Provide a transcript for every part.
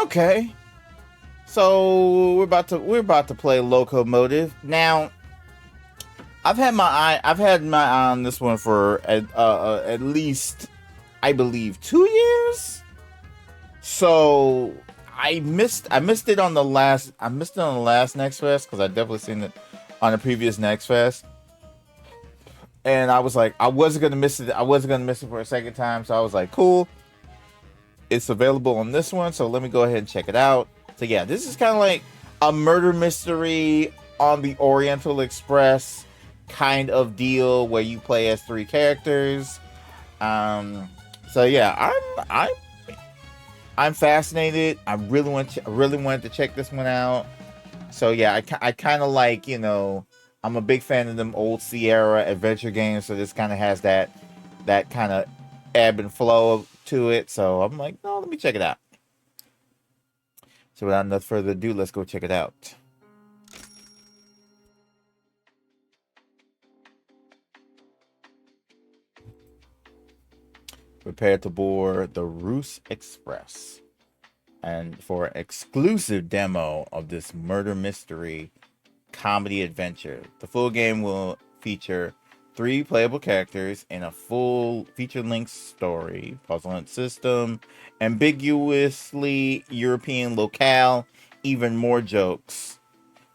Okay. So we're about to play Locomotive. Now, I've had my eye on this one for at least, I believe, 2 years. So I missed it on the last Next Fest, because I definitely seen it on the previous Next Fest. And I was like, I wasn't gonna miss it for a second time. So I was like, cool. It's available on this one, so let me go ahead and check it out. So yeah, this is kind of like a murder mystery on the Oriental Express kind of deal, where you play as 3 characters. So yeah, I'm fascinated. I really wanted to check this one out. So yeah, I kind of like, I'm a big fan of them old Sierra adventure games. So this kind of has that kind of ebb and flow to it. So I'm like, no, let me check it out. So without enough further ado, let's go check it out. Prepare to board the Roos Express, and for an exclusive demo of this murder mystery comedy adventure. The full game will feature 3 playable characters in a full feature-length story, puzzle and system, ambiguously European locale, even more jokes.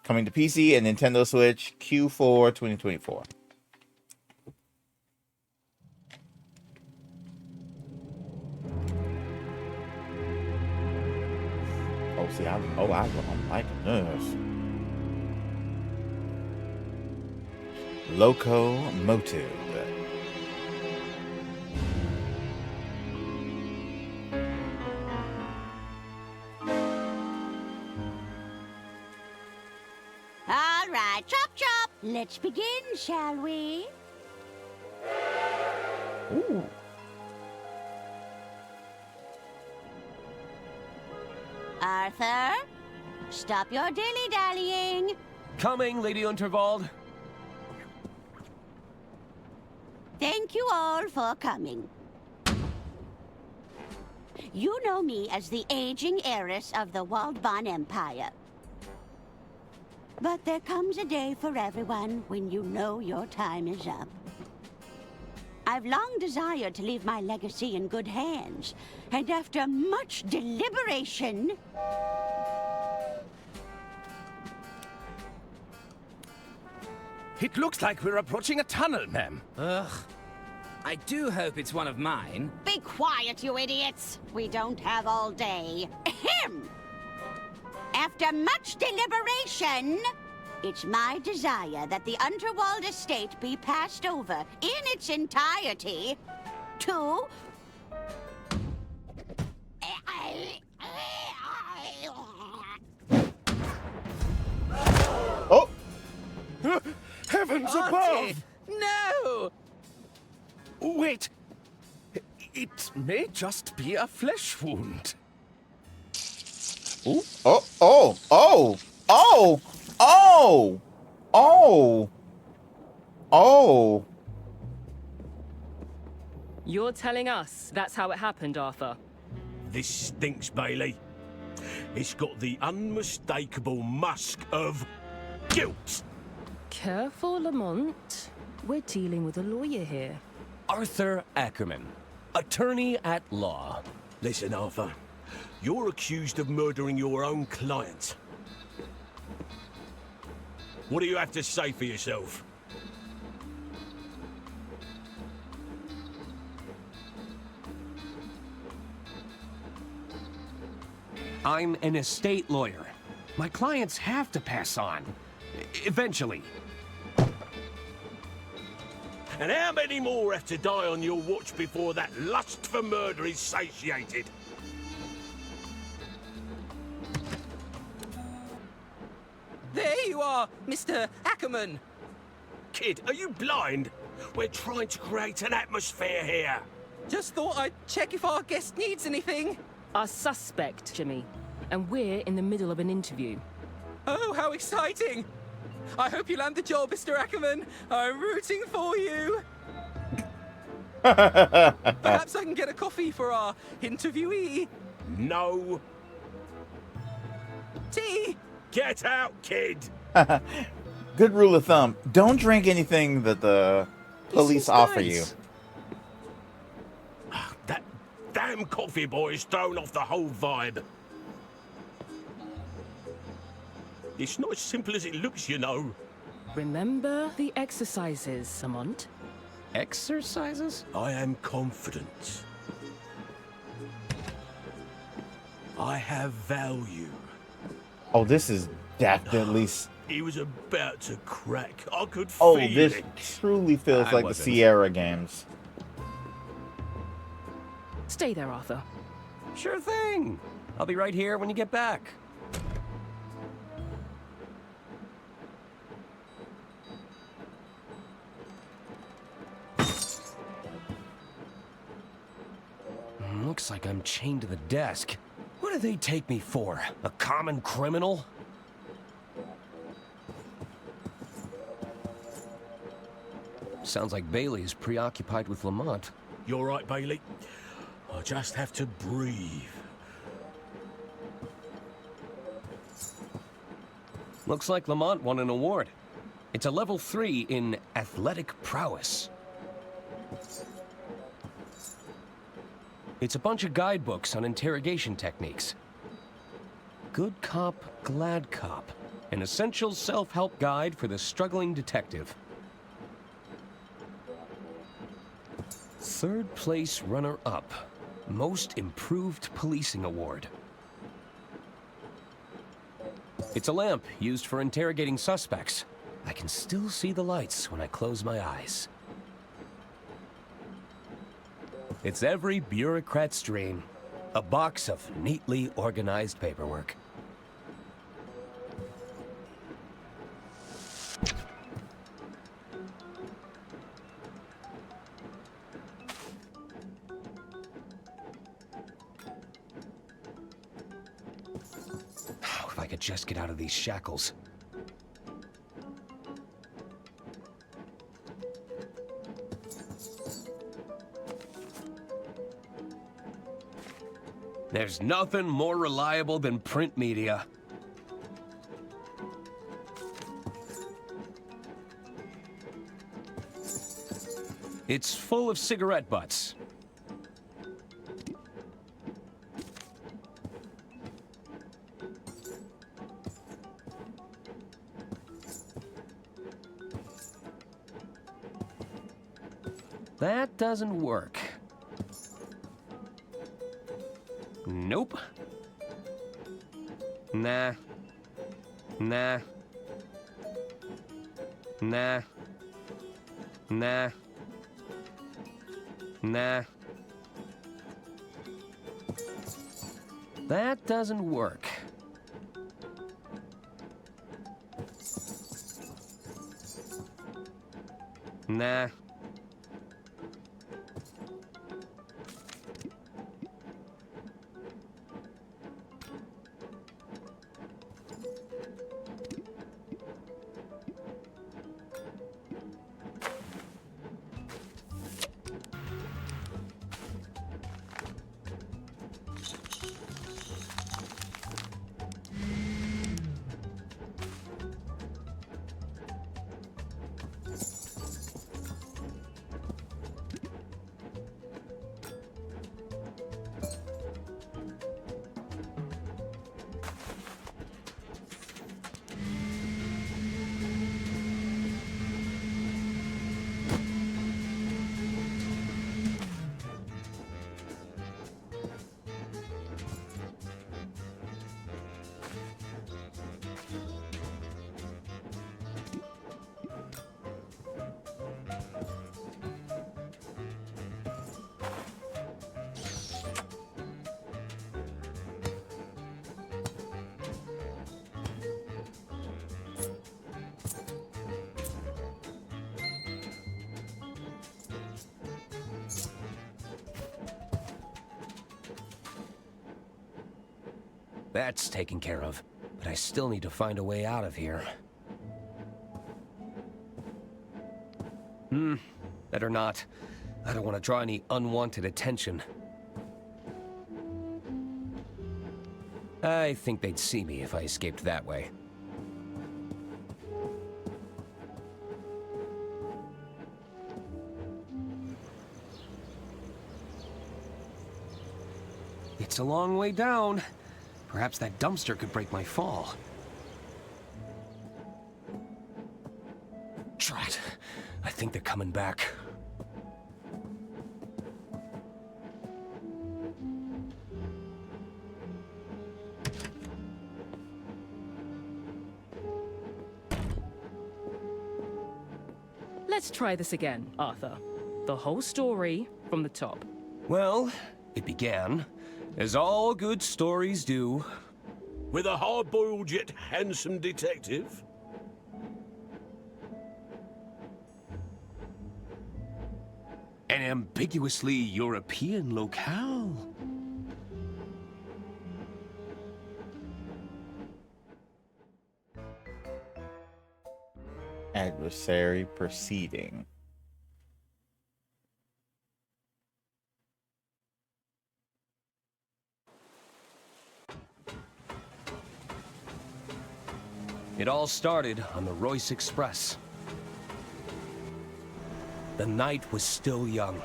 Coming to PC and Nintendo Switch Q4 2024. Oh, see, I'm liking this. Locomotive. All right, chop chop. Let's begin, shall we? Ooh. Arthur, stop your dilly-dallying. Coming, Lady Unterwald. Thank you all for coming. You know me as the aging heiress of the Waldbahn Empire. But there comes a day for everyone when you know your time is up. I've long desired to leave my legacy in good hands, and after much deliberation... It looks like we're approaching a tunnel, ma'am. Ugh. I do hope it's one of mine. Be quiet, you idiots! We don't have all day. Ahem! After much deliberation, it's my desire that the Unterwald estate be passed over in its entirety to... Oh! Heavens above! Artie! No! Wait. It may just be a flesh wound. Ooh. Oh! Oh! Oh! Oh! Oh! Oh! Oh! You're telling us that's how it happened, Arthur? This stinks, Bailey. It's got the unmistakable musk of guilt. Careful, Lamont. We're dealing with a lawyer here. Arthur Ackerman, attorney at law. Listen, Arthur. You're accused of murdering your own client. What do you have to say for yourself? I'm an estate lawyer. My clients have to pass on. Eventually. And how many more have to die on your watch before that lust for murder is satiated? There you are, Mr. Ackerman. Kid, are you blind? We're trying to create an atmosphere here. Just thought I'd check if our guest needs anything. Our suspect, Jimmy. And we're in the middle of an interview. Oh, how exciting! I hope you land the job, Mr. Ackerman. I'm rooting for you. Perhaps I can get a coffee for our interviewee. No. tea. Get out, kid! Good rule of thumb: don't drink anything that the police This is offer nice. That damn coffee boy's thrown off the whole vibe. It's not as simple as it looks, you know. Remember the exercises, Lamont. Exercises? I am confident. I have value. Oh, this is definitely. He was about to crack. I could Oh, feel this it. truly feels I like wasn't. the Sierra games. Stay there, Arthur. Sure thing. I'll be right here when you get back. Looks like I'm chained to the desk. What do they take me for? A common criminal? Sounds like Bailey is preoccupied with Lamont. You all right, Bailey? I just have to breathe. Looks like Lamont won an award. It's a level 3 in athletic prowess. It's a bunch of guidebooks on interrogation techniques. Good Cop, Glad Cop. An essential self-help guide for the struggling detective. Third place runner-up. Most Improved Policing Award. It's a lamp used for interrogating suspects. I can still see the lights when I close my eyes. It's every bureaucrat's dream. A box of neatly organized paperwork. If I could just get out of these shackles. There's nothing more reliable than print media. It's full of cigarette butts. That doesn't work. Nope. Nah. Nah. Nah. Nah. Nah. That doesn't work. Nah. That's taken care of, but I still need to find a way out of here. Better not. I don't want to draw any unwanted attention. I think they'd see me if I escaped that way. It's a long way down. Perhaps that dumpster could break my fall. Drat. I think they're coming back. Let's try this again, Arthur. The whole story from the top. Well, it began, as all good stories do. With a hard-boiled yet handsome detective? An ambiguously European locale. Adversary proceeding. It all started on the Royce Express. The night was still young.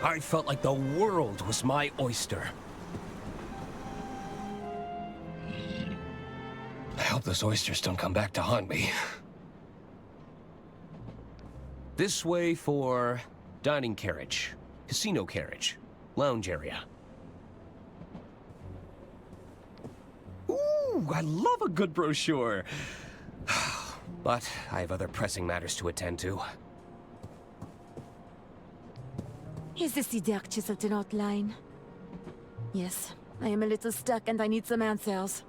I felt like the world was my oyster. I hope those oysters don't come back to haunt me. This way for dining carriage, casino carriage, lounge area. Ooh, I love a good brochure. But I have other pressing matters to attend to. Is this the dark chiseled in outline? Yes, I am a little stuck and I need some answers.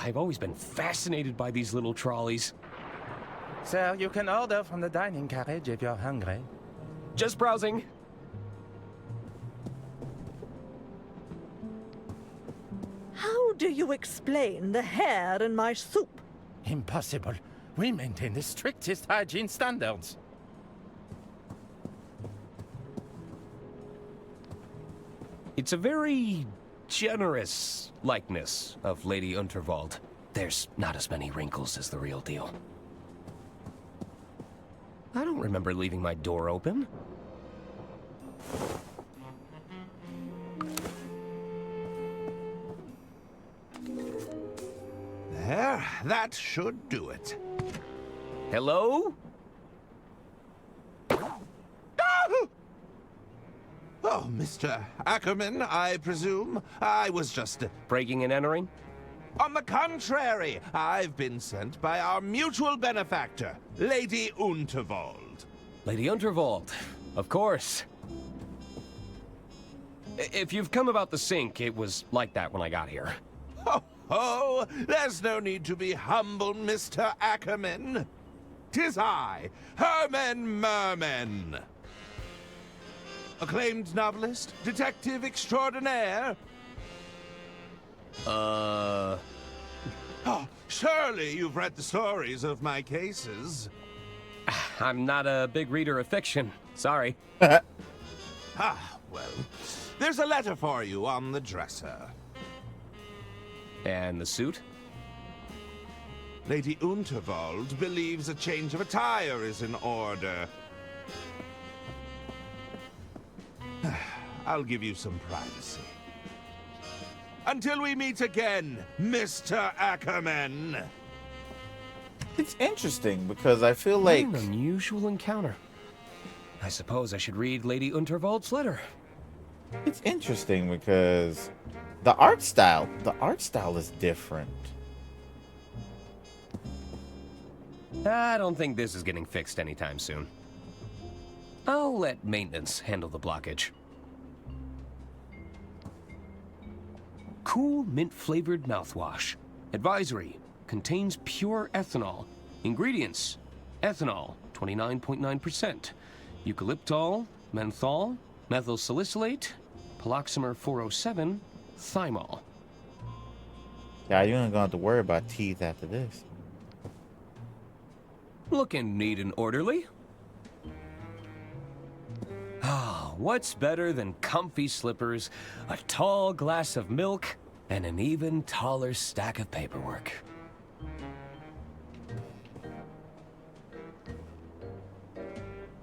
I've always been fascinated by these little trolleys. Sir, you can order from the dining carriage if you're hungry. Just browsing. How do you explain the hair in my soup? Impossible. We maintain the strictest hygiene standards. It's a very generous likeness of Lady Unterwald. There's not as many wrinkles as the real deal. I don't remember leaving my door open. There, that should do it. Hello? Oh, Mr. Ackerman, I presume. I was just... Breaking and entering? On the contrary, I've been sent by our mutual benefactor, Lady Unterwald. Lady Unterwald, of course. If you've come about the sink, it was like that when I got here. Oh, there's no need to be humble, Mr. Ackerman. 'Tis I, Herman Merman. Acclaimed novelist, detective extraordinaire. Oh, surely you've read the stories of my cases. I'm not a big reader of fiction. Sorry. Well, there's a letter for you on the dresser. And the suit? Lady Unterwald believes a change of attire is in order. I'll give you some privacy. Until we meet again, Mr. Ackerman. It's interesting because I feel like An unusual encounter. I suppose I should read Lady Unterwald's letter. it's interesting because the art style is different. I don't think this is getting fixed anytime soon. I'll let maintenance handle the blockage. Cool mint-flavored mouthwash. Advisory. Contains pure ethanol. Ingredients. Ethanol, 29.9%. Eucalyptol, menthol, methyl salicylate, paloxamer 407, thymol. Yeah, you ain't gonna have to worry about teeth after this. Looking neat and orderly. Ah, what's better than comfy slippers, a tall glass of milk, and an even taller stack of paperwork?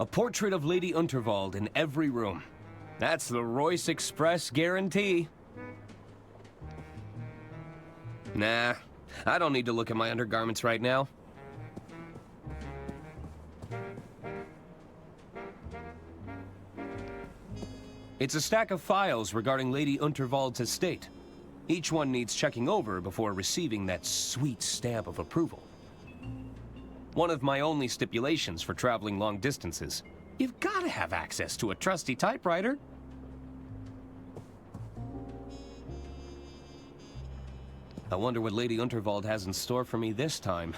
A portrait of Lady Unterwald in every room. That's the Royce Express guarantee. Nah, I don't need to look at my undergarments right now. It's a stack of files regarding Lady Unterwald's estate. Each one needs checking over before receiving that sweet stamp of approval. One of my only stipulations for traveling long distances. You've got to have access to a trusty typewriter. I wonder what Lady Unterwald has in store for me this time.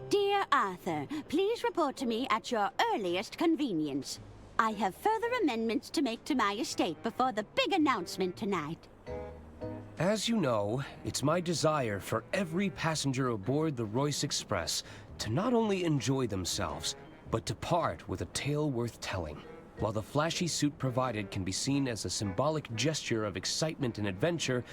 Dear Arthur, please report to me at your earliest convenience. I have further amendments to make to my estate before the big announcement tonight. As you know, it's my desire for every passenger aboard the Royce Express to not only enjoy themselves, but to part with a tale worth telling. While the flashy suit provided can be seen as a symbolic gesture of excitement and adventure,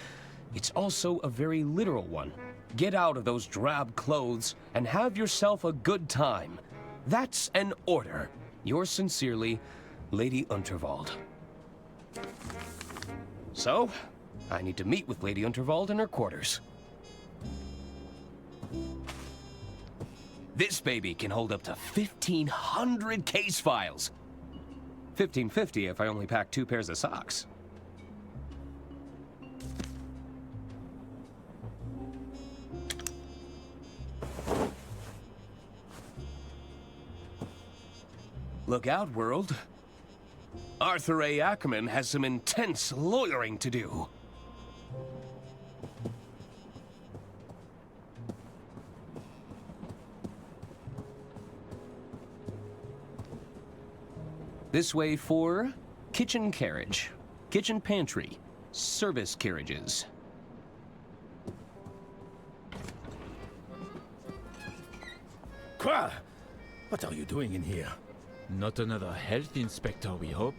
it's also a very literal one. Get out of those drab clothes and have yourself a good time. That's an order. Yours sincerely, Lady Unterwald. So, I need to meet with Lady Unterwald in her quarters. This baby can hold up to 1,500 case files. 1,550 if I only pack 2 pairs of socks. Look out, world. Arthur A. Ackerman has some intense lawyering to do. This way for kitchen carriage, kitchen pantry, service carriages. Quoi? What are you doing in here? Not another health inspector, we hope?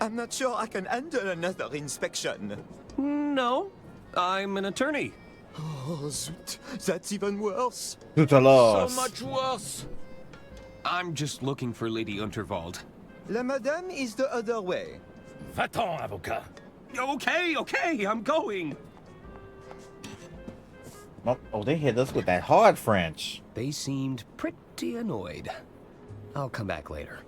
I'm not sure I can handle another inspection. No, I'm an attorney. Oh, zut. That's even worse. So much worse! I'm just looking for Lady Unterwald. La madame is the other way. Va-t'en, avocat. Okay, I'm going. Oh, they hit us with that hard French. They seemed pretty annoyed. I'll come back later.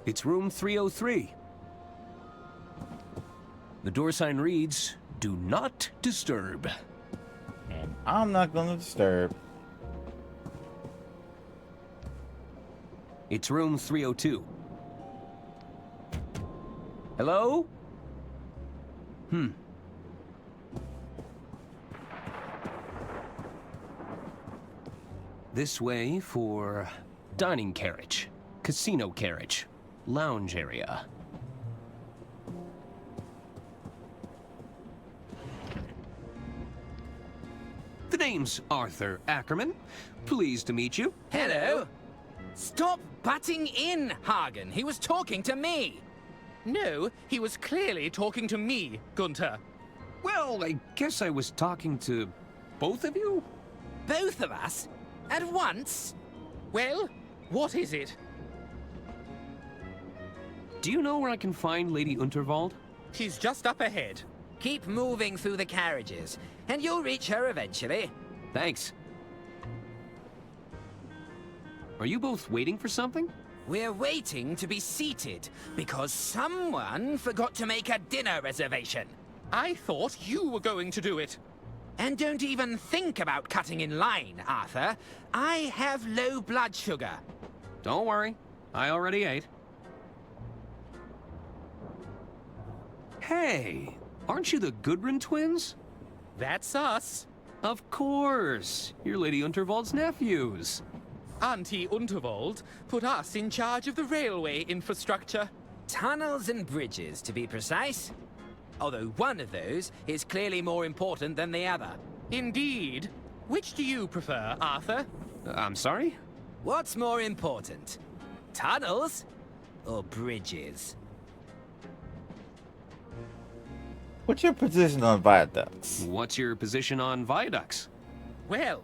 It's room 303. The door sign reads, "Do not disturb." And I'm not gonna disturb. It's room 302. Hello? This way for dining carriage, casino carriage, lounge area. The name's Arthur Ackerman. Pleased to meet you. Hello. Stop butting in, Hagen. He was talking to me. No, he was clearly talking to me, Gunther. Well, I guess I was talking to both of you? Both of us? At once? Well, what is it? Do you know where I can find Lady Unterwald? She's just up ahead. Keep moving through the carriages, and you'll reach her eventually. Thanks. Are you both waiting for something? We're waiting to be seated, because someone forgot to make a dinner reservation. I thought you were going to do it. And don't even think about cutting in line, Arthur. I have low blood sugar. Don't worry, I already ate. Hey, aren't you the Goodrin twins? That's us. Of course! You're Lady Unterwald's nephews. Auntie Unterwald put us in charge of the railway infrastructure. Tunnels and bridges, to be precise. Although one of those is clearly more important than the other. Indeed. Which do you prefer, Arthur? I'm sorry? What's more important? Tunnels or bridges? What's your position on viaducts? What's your position on viaducts? Well,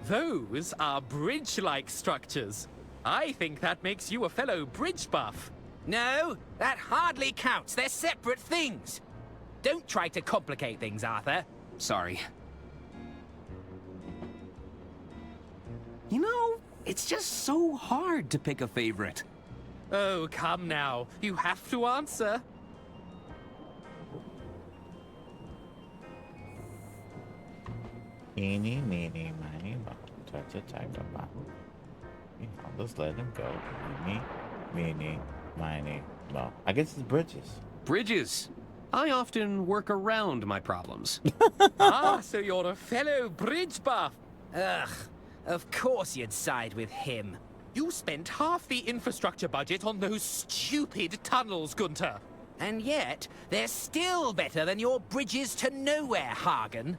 those are bridge-like structures. I think that makes you a fellow bridge buff. No, that hardly counts. They're separate things. Don't try to complicate things, Arthur. Sorry. You know, it's just so hard to pick a favorite. Oh, come now. You have to answer. Eeny, meeny, miny, moe. Touch a tiger moe. I'll just let him go. Eeny, meeny, miny, moe. I guess it's bridges. Bridges. I often work around my problems. Ah, so you're a fellow bridge buff. Ugh, of course you'd side with him. You spent half the infrastructure budget on those stupid tunnels, Gunter. And yet, they're still better than your bridges to nowhere, Hagen.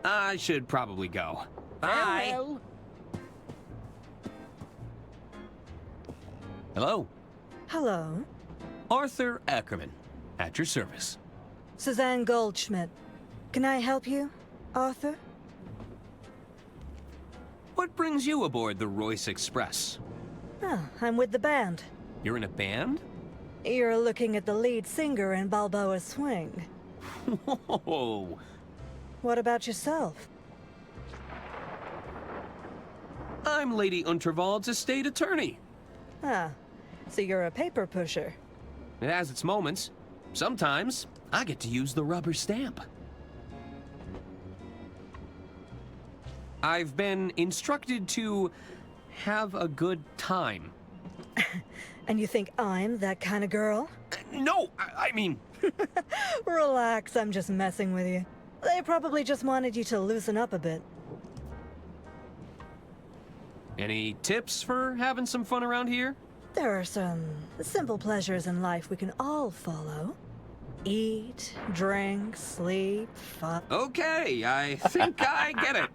I should probably go. Bye. Farewell. Hello? Hello. Arthur Ackerman, at your service. Suzanne Goldschmidt. Can I help you, Arthur? What brings you aboard the Royce Express? Oh, I'm with the band. You're in a band? You're looking at the lead singer in Balboa Swing. Whoa! What about yourself? I'm Lady Unterwald's estate attorney. Ah, so you're a paper pusher. It has its moments. Sometimes, I get to use the rubber stamp. I've been instructed to have a good time. And you think I'm that kind of girl? No, I mean... Relax, I'm just messing with you. They probably just wanted you to loosen up a bit. Any tips for having some fun around here? There are some simple pleasures in life we can all follow. Eat, drink, sleep, fun. Okay, I think I get it.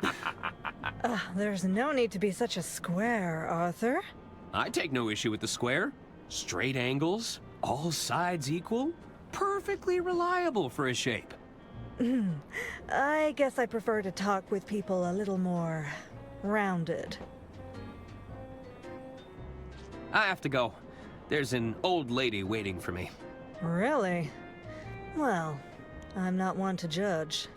There's no need to be such a square, Arthur. I take no issue with the square. Straight angles, all sides equal, perfectly reliable for a shape. I guess I prefer to talk with people a little more rounded. I have to go. There's an old lady waiting for me. Really? Well, I'm not one to judge.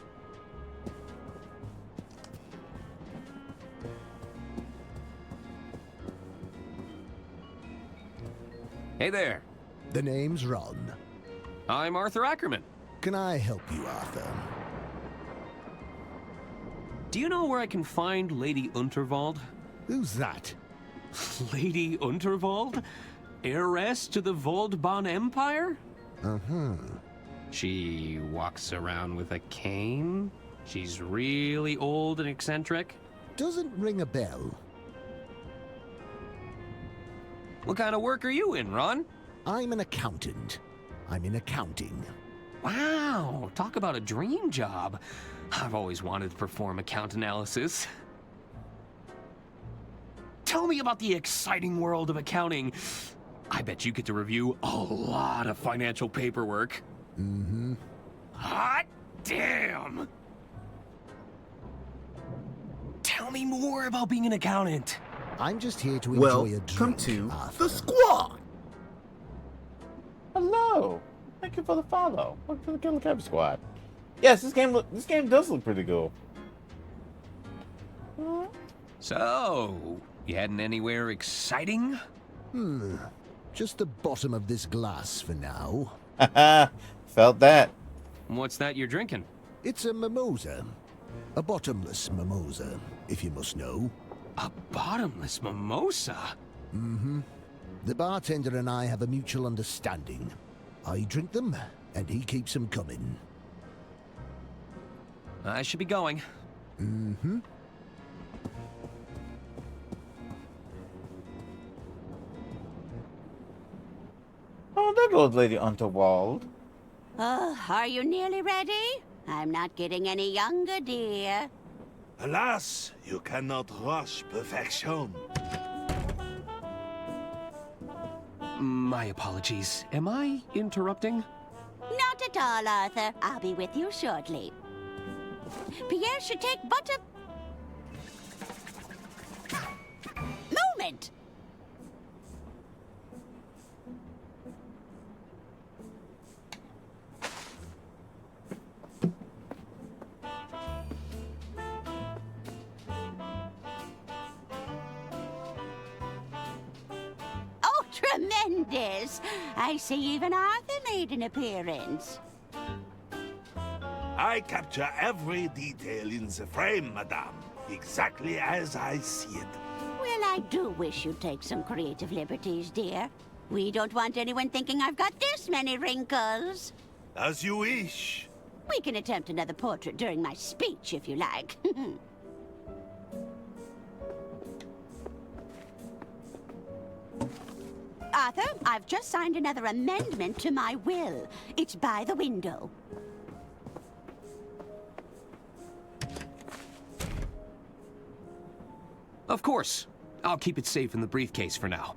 Hey there. The name's Ron. I'm Arthur Ackerman. Can I help you, Arthur? Do you know where I can find Lady Unterwald? Who's that? Lady Unterwald? Heiress to the Waldbahn Empire? Uh-huh. She walks around with a cane? She's really old and eccentric? Doesn't ring a bell. What kind of work are you in, Ron? I'm an accountant. I'm in accounting. Wow, talk about a dream job. I've always wanted to perform account analysis. Tell me about the exciting world of accounting. I bet you get to review a lot of financial paperwork. Mm-hmm. Hot damn! Tell me more about being an accountant. I'm just here to enjoy a drink, Welcome to Arthur. the squad! Hello. Thank you for the follow. Welcome to the Killer Cab Squad. Yes, this game does look pretty cool. So, you heading anywhere exciting? Just the bottom of this glass for now. Felt that. What's that you're drinking? It's a mimosa. A bottomless mimosa, if you must know. A bottomless mimosa? Mm-hmm. The bartender and I have a mutual understanding. I drink them, and he keeps them coming. I should be going. Mm-hmm. Oh, there goes Lady Unterwald. Oh, are you nearly ready? I'm not getting any younger, dear. Alas, you cannot rush perfection. My apologies. Am I interrupting? Not at all, Arthur. I'll be with you shortly. Pierre should take but a moment. Oh, tremendous! I see even Arthur made an appearance. I capture every detail in the frame, madame. Exactly as I see it. Well, I do wish you'd take some creative liberties, dear. We don't want anyone thinking I've got this many wrinkles. As you wish. We can attempt another portrait during my speech, if you like. Arthur, I've just signed another amendment to my will. It's by the window. Of course. I'll keep it safe in the briefcase for now.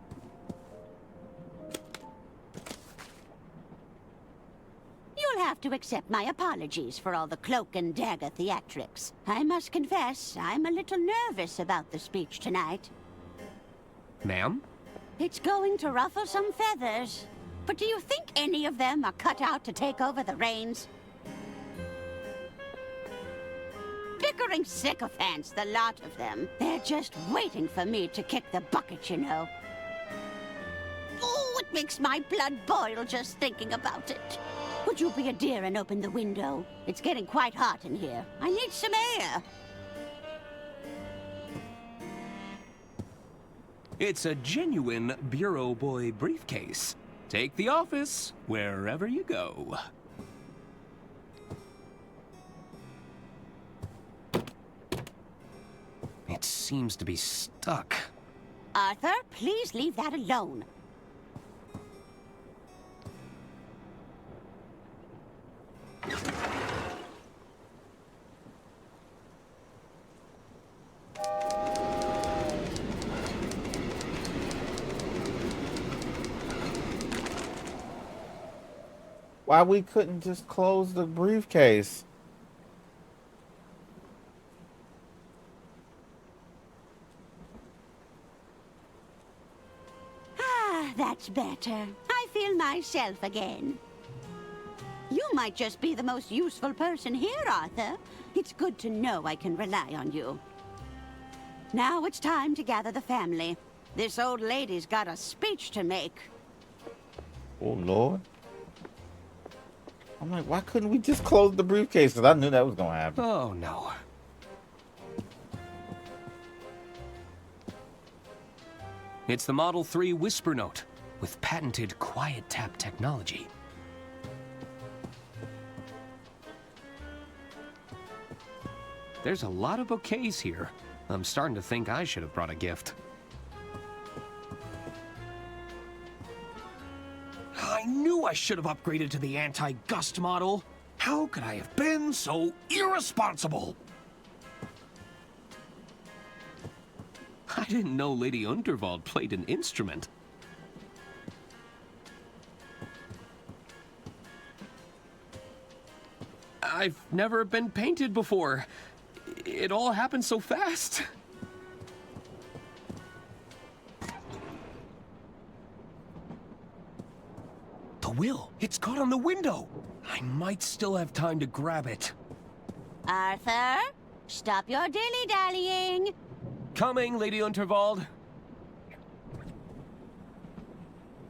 You'll have to accept my apologies for all the cloak and dagger theatrics. I must confess, I'm a little nervous about the speech tonight. Ma'am? It's going to ruffle some feathers. But do you think any of them are cut out to take over the reins? Bickering sycophants, the lot of them. They're just waiting for me to kick the bucket, you know. Oh, it makes my blood boil just thinking about it. Would you be a dear and open the window? It's getting quite hot in here. I need some air. It's a genuine Bureau Boy briefcase. Take the office wherever you go. It seems to be stuck. Arthur, please leave that alone. Why we couldn't just close the briefcase? Ah, that's better. I feel myself again. You might just be the most useful person here, Arthur. It's good to know I can rely on you. Now it's time to gather the family. This old lady's got a speech to make. Oh, Lord. I'm like, why couldn't we just close the briefcase? Because I knew that was going to happen. Oh, no. It's the Model 3 Whisper Note with patented quiet tap technology. There's a lot of bouquets here. I'm starting to think I should have brought a gift. I knew I should have upgraded to the anti-gust model. How could I have been so irresponsible? I didn't know Lady Unterwald played an instrument. I've never been painted before. It all happened so fast. The will. It's caught on the window. I might still have time to grab it. Arthur, stop your dilly-dallying. Coming, Lady Unterwald.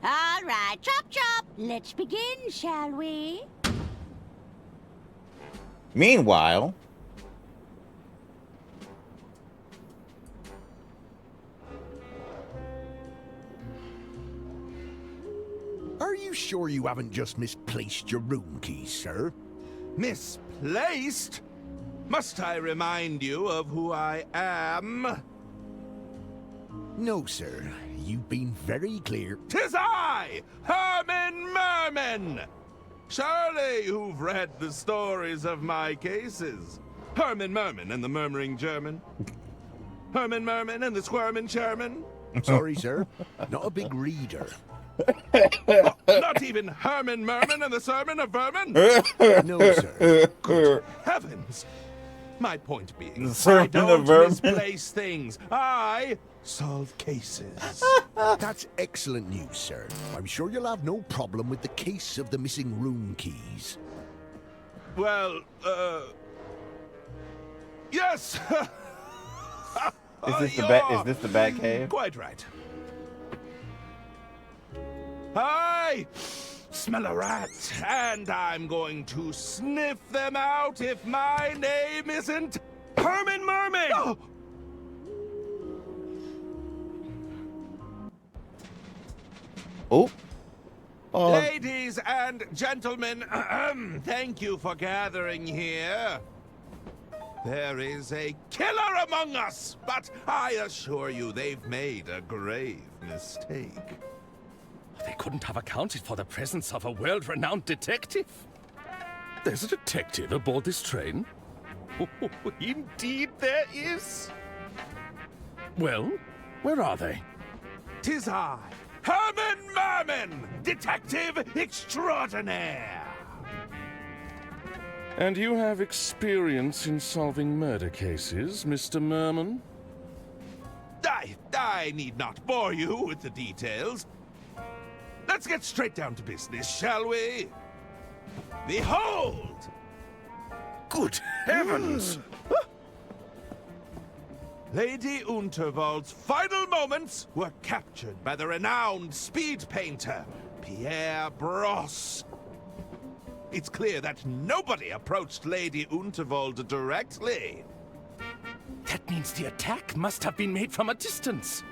All right, chop chop. Let's begin, shall we? Meanwhile, Are you sure you haven't just misplaced your room keys, sir? Misplaced? Must I remind you of who I am? No, sir. You've been very clear. 'Tis I, Herman Merman! Surely you've read the stories of my cases. Herman Merman and the Murmuring German. Herman Merman and the Squirmin' Sherman. Sorry, sir. Not a big reader. Oh, not even Herman Merman and the Sermon of Vermin? No, sir. Good heavens! My point being, Sermon I don't of Vermin. misplace things. I solve cases. That's excellent news, sir. I'm sure you'll have no problem with the case of the missing room keys. Well, yes! Is this the You're bat? Is this the bat cave? Quite right. I smell a rat, and I'm going to sniff them out if my name isn't Herman Merman! Oh. Oh. Ladies and gentlemen, thank you for gathering here. There is a killer among us, but I assure you they've made a grave mistake. They couldn't have accounted for the presence of a world-renowned detective. There's a detective aboard this train? Oh, indeed there is. Well, where are they? 'Tis I, Herman Merman, detective extraordinaire. And you have experience in solving murder cases, Mr. Merman? I need not bore you with the details. Let's get straight down to business, shall we? Behold! Good heavens! Lady Unterwald's final moments were captured by the renowned speed painter, Pierre Brosse. It's clear that nobody approached Lady Unterwald directly. That means the attack must have been made from a distance.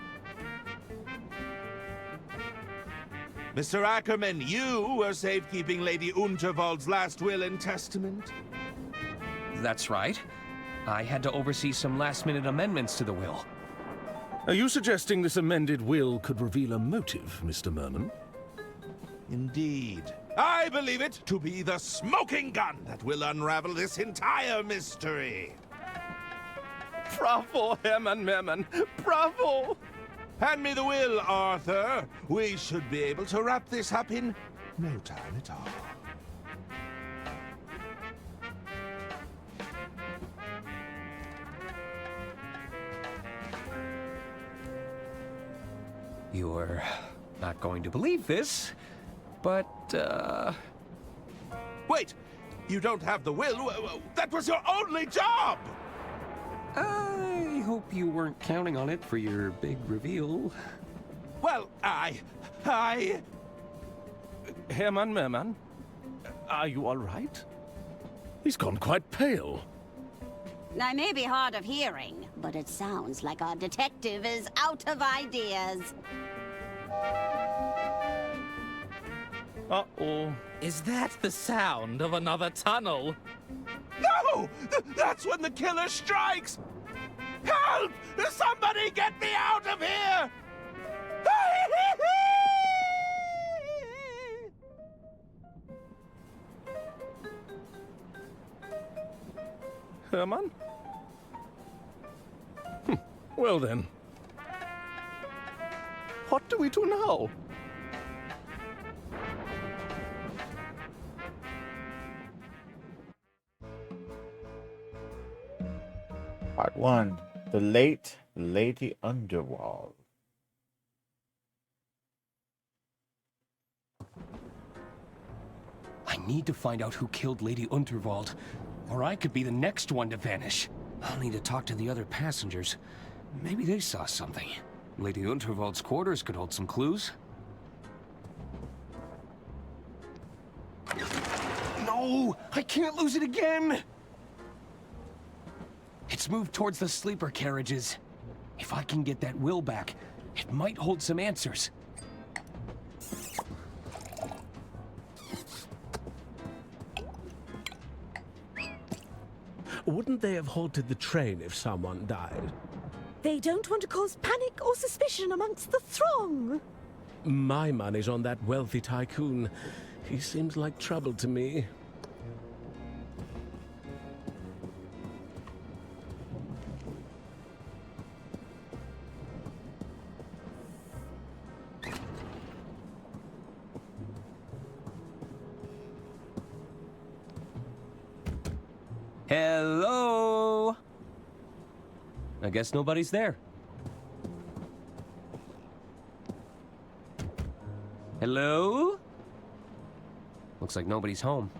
Mr. Ackerman, you were safekeeping Lady Unterwald's last will and testament? That's right. I had to oversee some last-minute amendments to the will. Are you suggesting this amended will could reveal a motive, Mr. Merman? Indeed. I believe it to be the smoking gun that will unravel this entire mystery. Bravo, Herman Merman! Bravo! Hand me the will, Arthur. We should be able to wrap this up in no time at all. You're not going to believe this, but, Wait! You don't have the will? That was your only job! I hope you weren't counting on it for your big reveal. Well, I... Herman Merman, are you all right? He's gone quite pale. I may be hard of hearing, but it sounds like our detective is out of ideas. Uh-oh. Is that the sound of another tunnel? No! That's when the killer strikes! Help! Somebody get me out of here! Herman? Well then. What do we do now? Part 1. The late Lady Underwald. I need to find out who killed Lady Unterwald, or I could be the next one to vanish. I'll need to talk to the other passengers. Maybe they saw something. Lady Unterwald's quarters could hold some clues. No! I can't lose it again! It's moved towards the sleeper carriages. If I can get that will back, it might hold some answers. Wouldn't they have halted the train if someone died? They don't want to cause panic or suspicion amongst the throng. My money's on that wealthy tycoon. He seems like trouble to me. Hello? I guess nobody's there. Hello? Looks like nobody's home.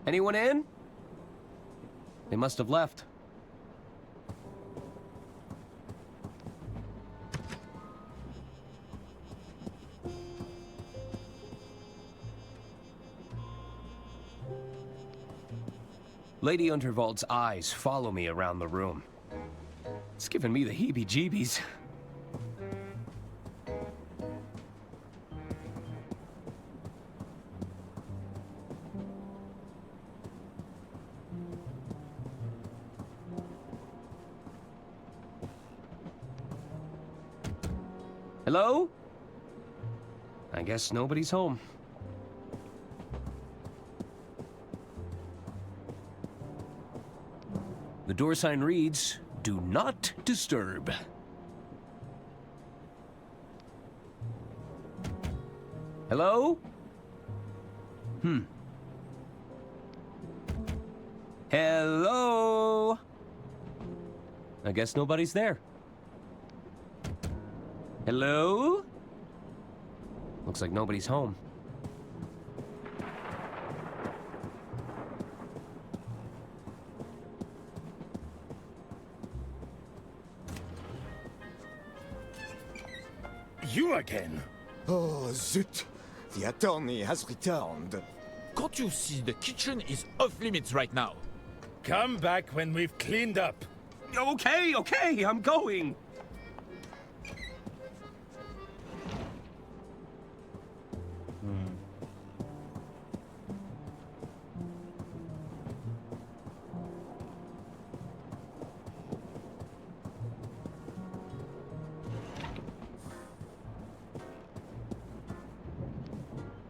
Anyone in? They must have left. Lady Unterwald's eyes follow me around the room. It's giving me the heebie-jeebies. Hello? I guess nobody's home. The door sign reads, "Do not disturb." Hello? Hello? I guess nobody's there. Hello? Looks like nobody's home. You again? Oh, zut! The attorney has returned. Can't you see the kitchen is off limits right now? Come back when we've cleaned up. Okay, I'm going.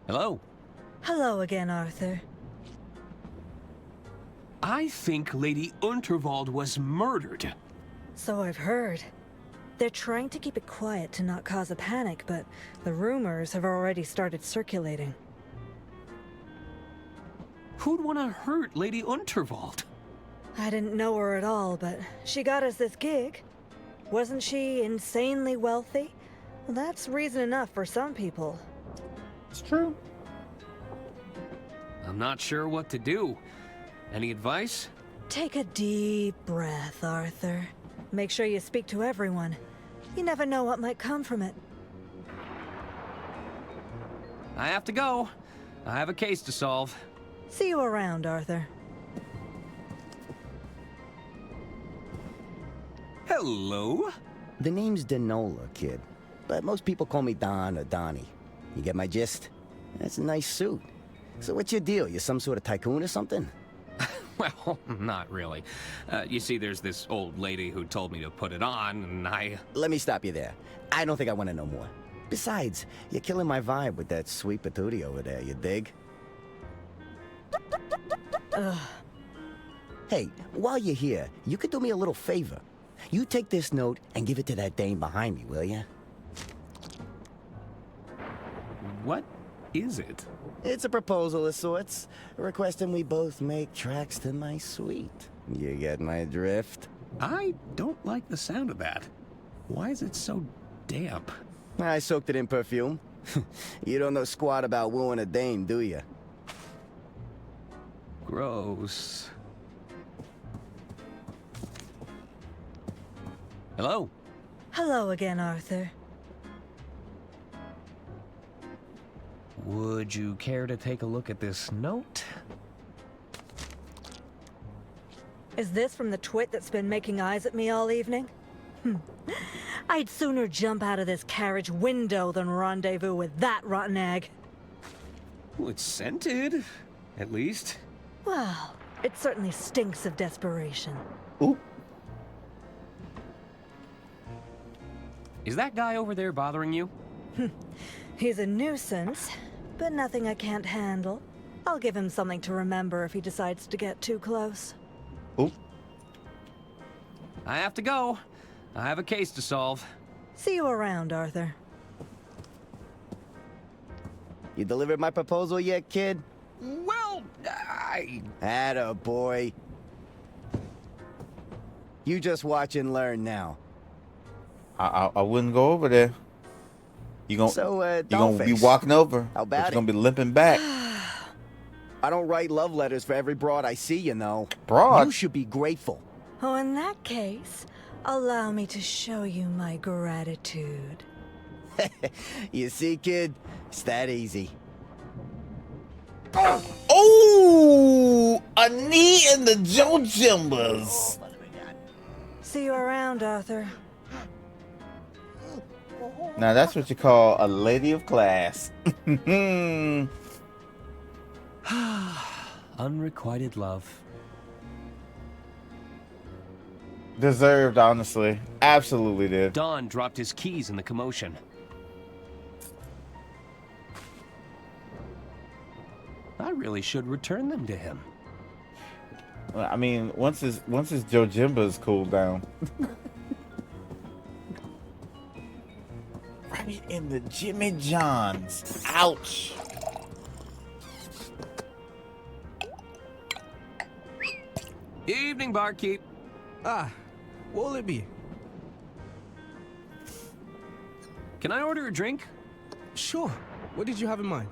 Hello. Hello again, Arthur. I think Lady Unterwald was murdered. So I've heard. They're trying to keep it quiet to not cause a panic, but the rumors have already started circulating. Who'd want to hurt Lady Unterwald? I didn't know her at all, but she got us this gig. Wasn't she insanely wealthy? Well, that's reason enough for some people. It's true. I'm not sure what to do. Any advice? Take a deep breath, Arthur. Make sure you speak to everyone. You never know what might come from it. I have to go. I have a case to solve. See you around, Arthur. Hello? The name's Denola, kid. But most people call me Don or Donnie. You get my gist? That's a nice suit. So what's your deal? You some sort of tycoon or something? Well, not really. You see, there's this old lady who told me to put it on, and I... Let me stop you there. I don't think I want to know more. Besides, you're killing my vibe with that sweet patootie over there, you dig? Hey, while you're here, you could do me a little favor. You take this note and give it to that dame behind me, will ya? What is it? It's a proposal of sorts, requesting we both make tracks to my suite. You get my drift? I don't like the sound of that. Why is it so damp? I soaked it in perfume. You don't know squat about wooing a dame, do you? Gross. Hello? Hello again, Arthur. Would you care to take a look at this note? Is this from the twit that's been making eyes at me all evening? I'd sooner jump out of this carriage window than rendezvous with that rotten egg. Well, it's scented, at least. Well, it certainly stinks of desperation. Ooh. Is that guy over there bothering you? He's a nuisance, but nothing I can't handle. I'll give him something to remember if he decides to get too close. Ooh. I have to go. I have a case to solve. See you around, Arthur. You delivered my proposal yet, kid? Well, Atta boy. You just watch and learn now. I wouldn't go over there. You gonna be walking over. How but about you're gonna it? be limping back. I don't write love letters for every broad I see, you know. Broad? You should be grateful. Oh, in that case, allow me to show you my gratitude. You see, kid? It's that easy. Oh! A knee in the Joe Jimbas. See you around, Arthur. Now that's what you call a lady of class. Unrequited love. Deserved, honestly. Absolutely did. Don dropped his keys in the commotion. I really should return them to him. Well, I mean, once his Joe Jimbas cooled down. Right in the Jimmy Johns. Ouch. Evening, barkeep. Ah, what'll it be? Can I order a drink? Sure. What did you have in mind?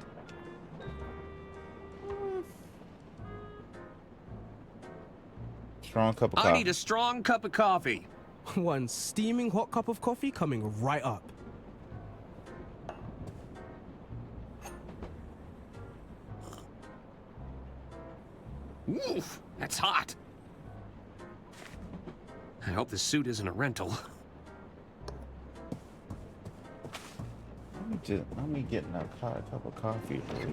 Strong cup of coffee. I need a strong cup of coffee. One steaming hot cup of coffee coming right up. Oof, that's hot. I hope this suit isn't a rental. Let me get a cup of coffee, please.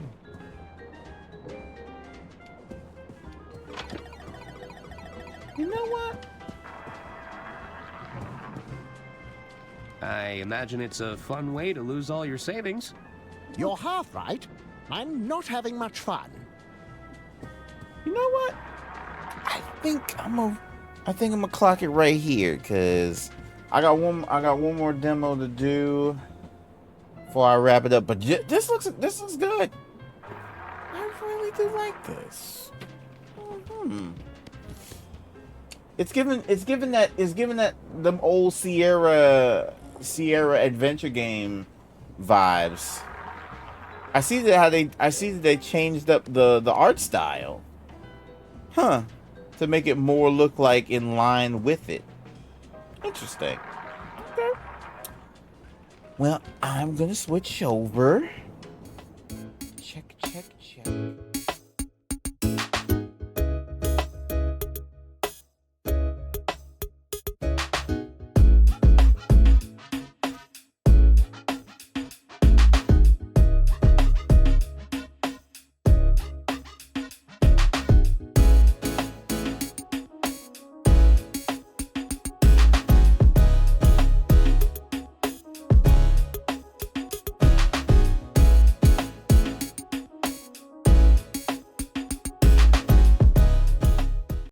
You know what? I imagine it's a fun way to lose all your savings. You're half right. I'm not having much fun. You know what? I think I'm gonna clock it right here, cause I got one more demo to do before I wrap it up. But this looks good. I really do like this. It's given that them old Sierra adventure game vibes. I see that they changed up the art style. Huh. To make it more look like in line with it. Interesting. Okay. Well, I'm gonna switch over. Check.